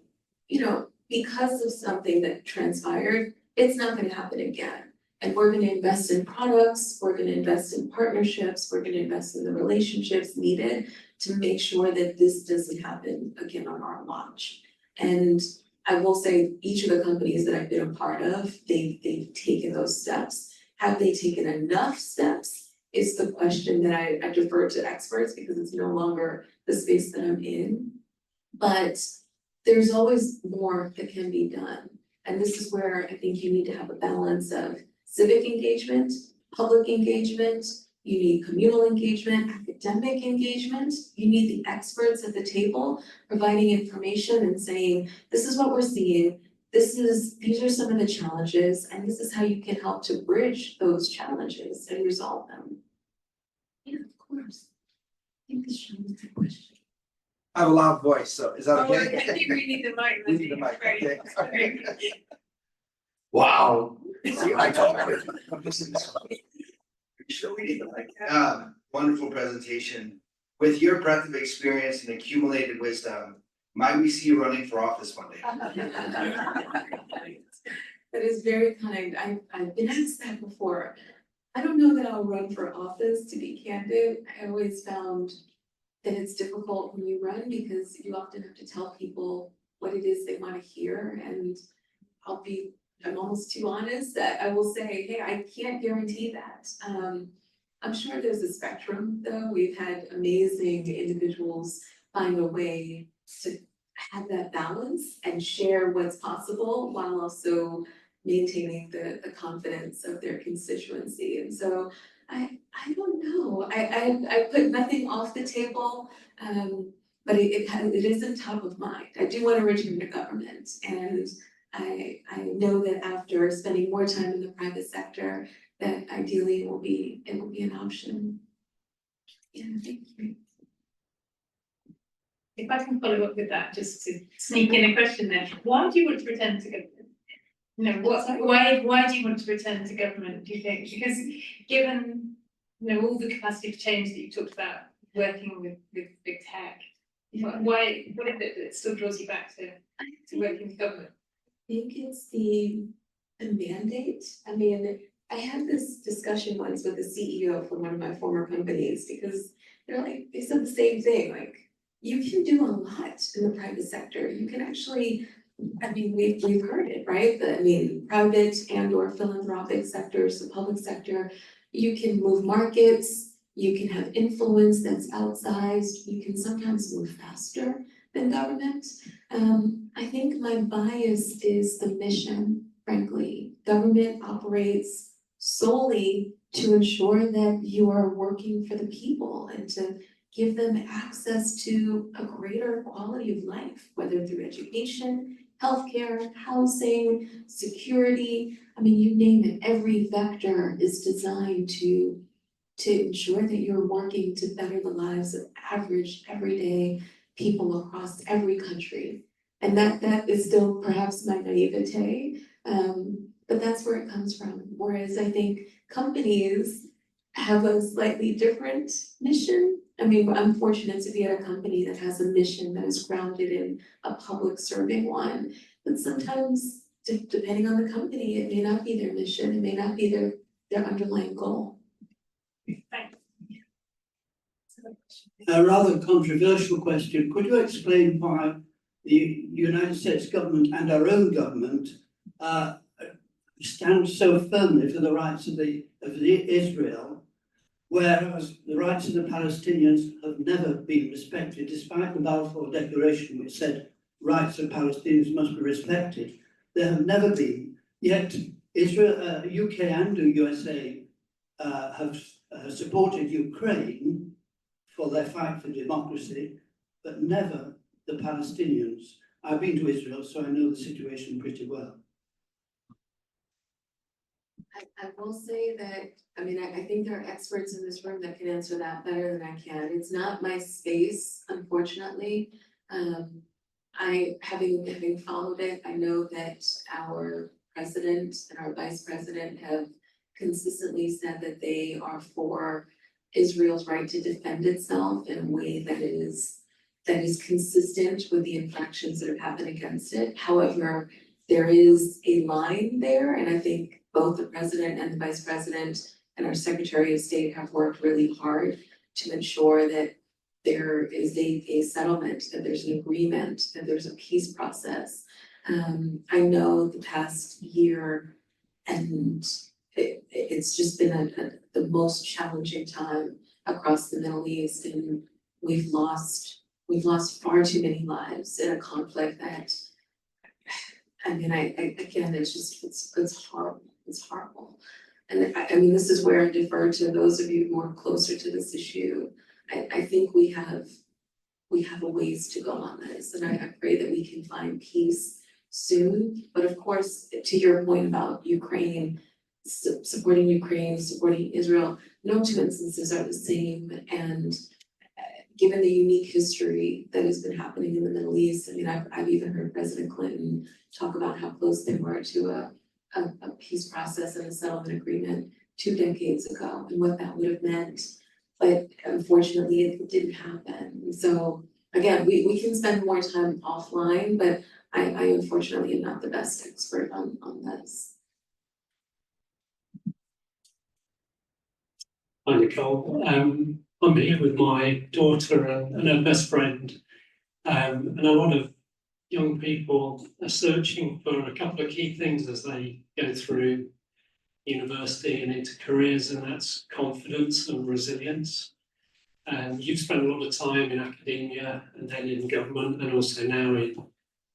because of something that transpired, it's not going to happen again. And we're going to invest in products, we're going to invest in partnerships, we're going to invest in the relationships needed to make sure that this doesn't happen again on our watch. And I will say each of the companies that I've been a part of, they've taken those steps. Have they taken enough steps is the question that I defer to experts because it's no longer the space that I'm in. But there's always more that can be done. And this is where I think you need to have a balance of civic engagement, public engagement, you need communal engagement, academic engagement, you need the experts at the table providing information and saying, this is what we're seeing, these are some of the challenges, and this is how you can help to bridge those challenges and resolve them. Yeah, of course. I think this shows the question. I have a loud voice, so is that okay? I think we need the mic. We need the mic, okay. Great. Wow. See, I told you. Sure we need the mic. Wonderful presentation. With your breadth of experience and accumulated wisdom, might we see you running for office one day? That is very kind. I've been asked that before. I don't know that I'll run for office, to be candid. I always found that it's difficult when you run because you often have to tell people what it is they want to hear, and I'm almost too honest that I will say, hey, I can't guarantee that. I'm sure there's a spectrum, though. We've had amazing individuals find a way to have that balance and share what's possible while also maintaining the confidence of their constituency. And so I don't know. I put nothing off the table, but it isn't top of mind. I do want to return to government, and I know that after spending more time in the private sector, that ideally it will be an option. Yeah, thank you. If I can follow up with that, just to sneak in a question then, why do you want to return to government? No, why do you want to return to government, do you think? Because given, all the capacity for change that you talked about, working with big tech, why, what is it that still draws you back to working with government? I think it's the mandate. I mean, I had this discussion once with the CEO from one of my former companies because they said the same thing, like, you can do a lot in the private sector. You can actually, I mean, we've heard it, right? Private and or philanthropic sectors, the public sector, you can move markets, you can have influence that's outsized, you can sometimes move faster than government. I think my bias is the mission, frankly. Government operates solely to ensure that you are working for the people and to give them access to a greater quality of life, whether through education, healthcare, housing, security. I mean, you name it, every vector is designed to ensure that you're working to better the lives of average, everyday people across every country. And that is still perhaps my naivete, but that's where it comes from. Whereas I think companies have a slightly different mission. I mean, I'm fortunate to be at a company that has a mission that is grounded in a public serving one, but sometimes depending on the company, it may not be their mission, it may not be their underlying goal. Thanks. A rather controversial question. Could you explain why the United States government and our own government stand so firmly for the rights of Israel, whereas the rights of the Palestinians have never been respected, despite the Balfour Declaration, which said rights of Palestinians must be respected? There have never been. Yet Israel, UK and the USA have supported Ukraine for their fight for democracy, but never the Palestinians. I've been to Israel, so I know the situation pretty well. I will say that, I mean, I think there are experts in this room that can answer that better than I can. It's not my space, unfortunately. Having followed it, I know that our president and our vice president have consistently said that they are for Israel's right to defend itself in a way that is consistent with the infractions that have happened against it. However, there is a line there, and I think both the president and the vice president and our Secretary of State have worked really hard to ensure that there is a settlement, that there's an agreement, that there's a peace process. I know the past year, and it's just been the most challenging time across the Middle East, and we've lost far too many lives in a conflict that, I mean, again, it's horrible. It's horrible. And I mean, this is where I defer to those of you who are closer to this issue. I think we have a ways to go on this, and I pray that we can find peace soon. But of course, to your point about Ukraine, supporting Israel, no two instances are the same. And given the unique history that has been happening in the Middle East, I mean, I've even heard President Clinton talk about how close they were to a peace process and a settlement agreement 2 decades ago and what that would have meant. But unfortunately, it didn't happen. And so again, we can spend more time offline, but I unfortunately am not the best expert on this. Hi Nicole, I'm here with my daughter and her best friend. And a lot of young people are searching for a couple of key things as they go through university and into careers, and that's confidence and resilience. You've spent a lot of time in academia and then in government and also now in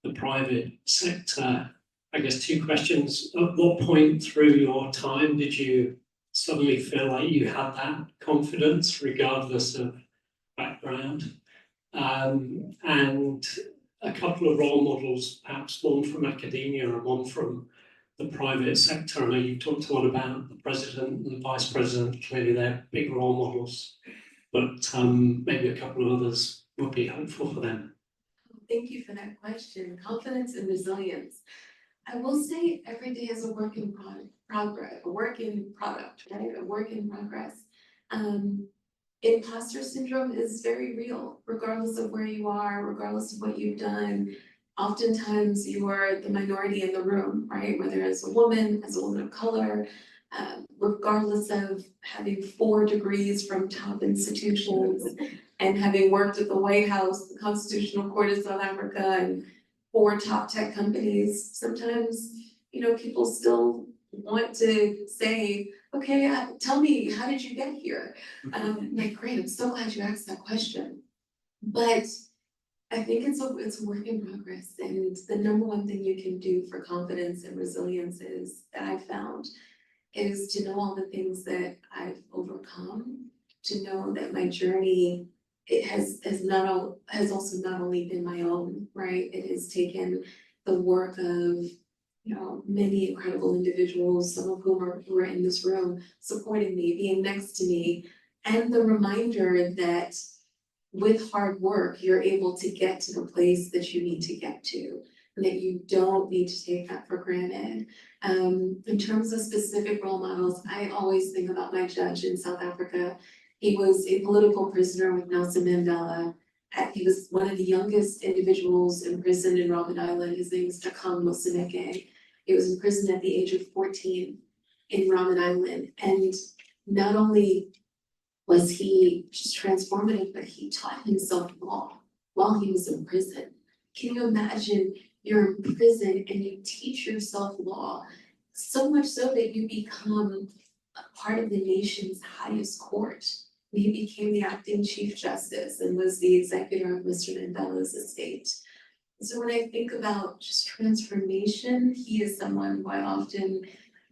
the private sector. I guess two questions. At what point through your time did you suddenly feel like you had that confidence regardless of background? And a couple of role models, perhaps one from academia and one from the private sector. I know you talked a lot about the president and the vice president, clearly they're big role models, but maybe a couple of others would be helpful for them. Thank you for that question. Confidence and resilience. I will say every day is a work in progress, a work in product, right? A work in progress. Imposter syndrome is very real, regardless of where you are, regardless of what you've done. Oftentimes you are the minority in the room, right? Whether as a woman of color, regardless of having 4 degrees from top institutions and having worked at the White House, the Constitutional Court of South Africa, and 4 top tech companies, sometimes, people still want to say, okay, tell me, how did you get here? Like, great, I'm so glad you asked that question. But I think it's a work in progress, and the number one thing you can do for confidence and resilience is that I've found is to know all the things that I've overcome, to know that my journey has also not only been my own, right? It has taken the work of many incredible individuals, some of whom are in this room, supporting me, being next to me, and the reminder that with hard work, you're able to get to the place that you need to get to, and that you don't need to take that for granted. In terms of specific role models, I always think about my judge in South Africa. He was a political prisoner with Nelson Mandela. He was one of the youngest individuals imprisoned in Robben Island. His name is Takam Moseneke. He was imprisoned at the age of 14 in Robben Island. And not only was he just transformative, but he taught himself law while he was in prison. Can you imagine you're in prison and you teach yourself law, so much so that you become a part of the nation's highest court? He became the acting chief justice and was the executor of Mr. Mandela's estate. So when I think about just transformation, he is someone who I often,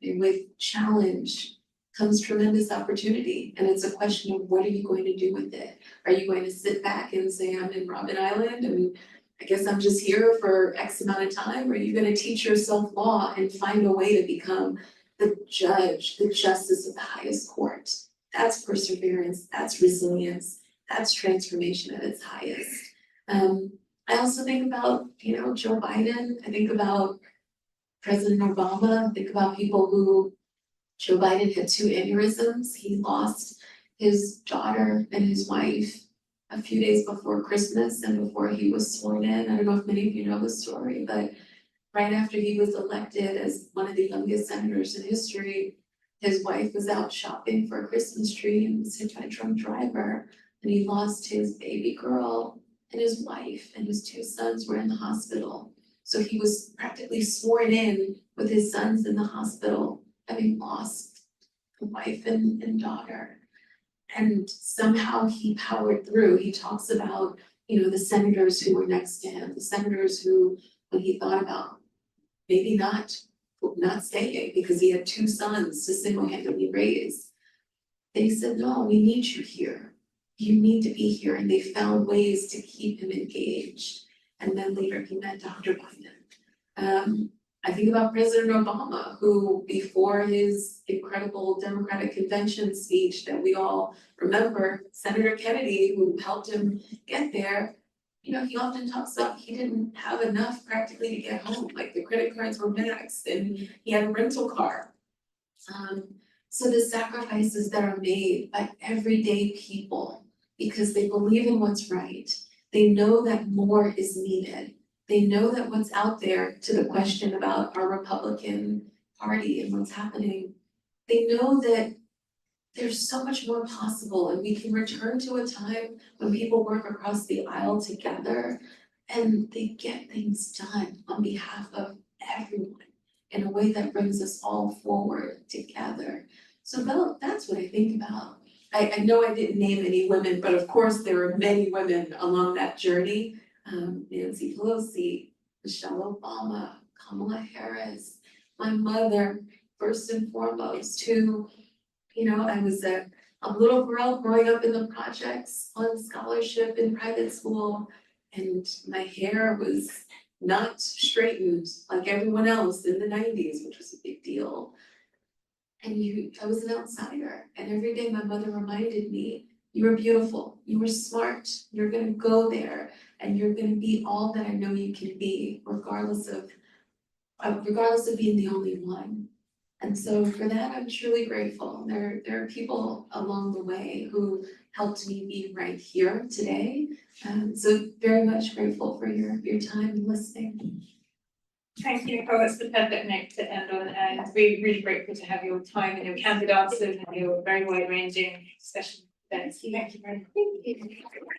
with challenge, comes tremendous opportunity. And it's a question of what are you going to do with it? Are you going to sit back and say, I'm in Robben Island and I guess I'm just here for X amount of time? Or are you going to teach yourself law and find a way to become the judge, the justice of the highest court? That's perseverance, that's resilience, that's transformation at its highest. I also think about, Joe Biden. I think about President Obama. I think about people who, Joe Biden had 2 aneurysms. He lost his daughter and his wife a few days before Christmas and before he was sworn in. I don't know if many of you know the story, but right after he was elected as one of the youngest senators in history, his wife was out shopping for a Christmas tree and was hit by a drunk driver, and he lost his baby girl and his wife, and his 2 sons were in the hospital. So he was practically sworn in with his sons in the hospital, having lost a wife and daughter. And somehow he powered through. He talks about, the senators who were next to him, the senators who, when he thought about maybe not staying because he had 2 sons to single-handedly raise, they said, no, we need you here. You need to be here. And they found ways to keep him engaged. And then later he met Dr. Biden. I think about President Obama, who before his incredible Democratic convention speech that we all remember, Senator Kennedy, who helped him get there, he often talks about he didn't have enough practically to get home, like the credit cards were maxed and he had a rental car. So the sacrifices that are made by everyday people because they believe in what's right, they know that more is needed. They know that what's out there, to the question about our Republican Party and what's happening, they know that there's so much more possible, and we can return to a time when people work across the aisle together and they get things done on behalf of everyone in a way that brings us all forward together. So that's what I think about. I know I didn't name any women, but of course there are many women along that journey. Nancy Pelosi, Michelle Obama, Kamala Harris, my mother, first and foremost, who, you know, I was a little girl growing up in the projects on scholarship in private school, and my hair was not straightened like everyone else in the 90s, which was a big deal. And I was an outsider, and every day my mother reminded me, you were beautiful, you were smart, you're gonna go there, and you're gonna be all that I know you can be, regardless of being the only one. And so for that, I'm truly grateful. There are people along the way who helped me be right here today. So very much grateful for your time and listening. Thank you, Nicole. That's the perfect note to end on, and we're really grateful to have your time and your candid answers and your very wide ranging discussion. Thank you very much. Thank you.